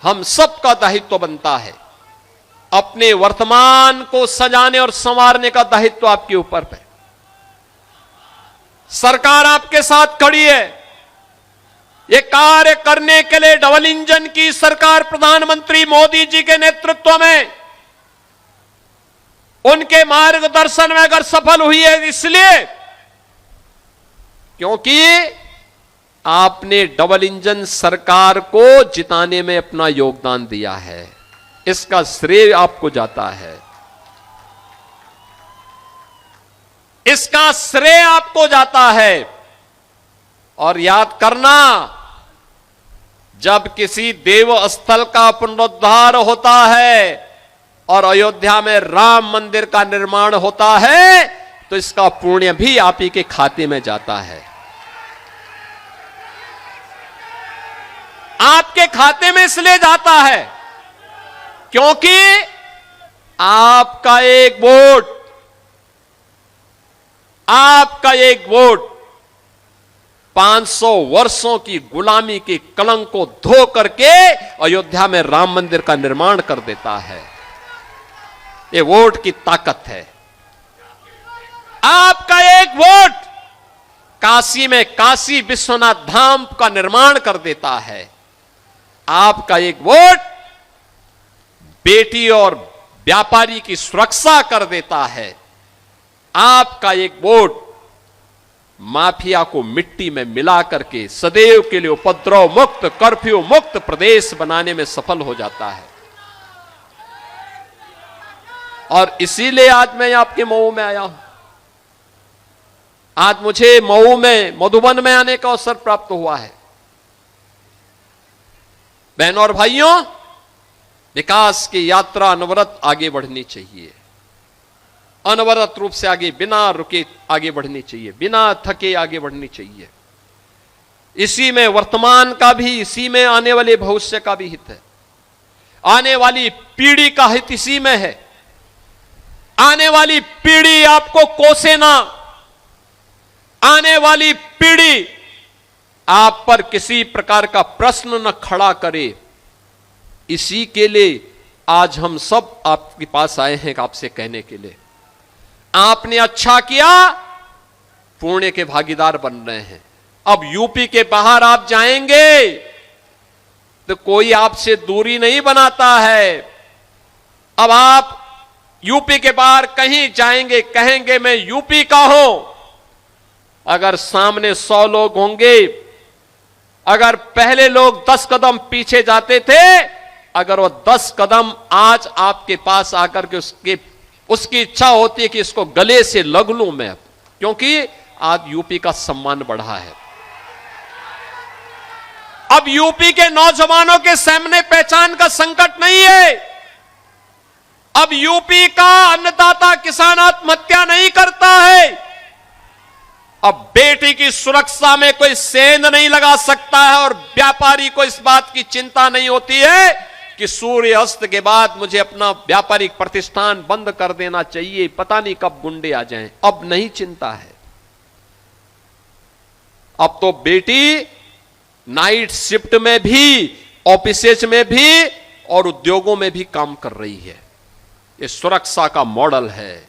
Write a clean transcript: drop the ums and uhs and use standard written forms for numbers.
हम सबका दायित्व बनता है। अपने वर्तमान को सजाने और संवारने का दायित्व आपके ऊपर है। सरकार आपके साथ खड़ी है। ये कार्य करने के लिए डबल इंजन की सरकार प्रधानमंत्री मोदी जी के नेतृत्व में, उनके मार्गदर्शन में अगर सफल हुई है इसलिए क्योंकि आपने डबल इंजन सरकार को जिताने में अपना योगदान दिया है। इसका श्रेय आपको जाता है। इसका श्रेय आपको जाता है। और याद करना, जब किसी देव स्थल का पुनरुद्धार होता है और अयोध्या में राम मंदिर का निर्माण होता है तो इसका पुण्य भी आप ही के खाते में जाता है। आपके खाते में इसलिए जाता है क्योंकि आपका एक वोट 500 वर्षों की गुलामी के कलंक को धो करके अयोध्या में राम मंदिर का निर्माण कर देता है। ये वोट की ताकत है। आपका एक वोट काशी में काशी विश्वनाथ धाम का निर्माण कर देता है। आपका एक वोट बेटी और व्यापारी की सुरक्षा कर देता है। आपका एक वोट माफिया को मिट्टी में मिला करके सदैव के लिए उपद्रव मुक्त, कर्फ्यू मुक्त प्रदेश बनाने में सफल हो जाता है। और इसीलिए आज मैं आपके मऊ में आया हूं। आज मुझे मऊ में, मधुबन में आने का अवसर प्राप्त हुआ है। बहनों और भाइयों, विकास की यात्रा अनवरत आगे बढ़नी चाहिए। अनवरत रूप से आगे, बिना रुके आगे बढ़नी चाहिए, बिना थके आगे बढ़नी चाहिए। इसी में वर्तमान का भी, इसी में आने वाले भविष्य का भी हित है। आने वाली पीढ़ी का हित इसी में है। आने वाली पीढ़ी आपको कोसे ना, आने वाली पीढ़ी आप पर किसी प्रकार का प्रश्न न खड़ा करे, इसी के लिए आज हम सब आपके पास आए हैं आपसे कहने के लिए। आपने अच्छा किया, पुण्य के भागीदार बन रहे हैं। अब यूपी के बाहर आप जाएंगे तो कोई आपसे दूरी नहीं बनाता है। अब आप यूपी के बाहर कहीं जाएंगे, कहेंगे मैं यूपी का हूं, अगर सामने 100 लोग होंगे, अगर पहले लोग 10 कदम पीछे जाते थे, अगर वो 10 कदम आज आपके पास आकर के उसकी इच्छा होती है कि इसको गले से लग लूं मैं, क्योंकि आज यूपी का सम्मान बढ़ा है। अब यूपी के नौजवानों के सामने पहचान का संकट नहीं है। अब यूपी का अन्नदाता किसान आत्महत्या नहीं करता है। अब बेटी की सुरक्षा में कोई सेंध नहीं लगा सकता है और व्यापारी को इस बात की चिंता नहीं होती है कि सूर्य अस्त के बाद मुझे अपना व्यापारिक प्रतिष्ठान बंद कर देना चाहिए, पता नहीं कब गुंडे आ जाएं। अब नहीं चिंता है। अब तो बेटी नाइट शिफ्ट में भी, ऑफिसेज में भी और उद्योगों में भी काम कर रही है। ये सुरक्षा का मॉडल है।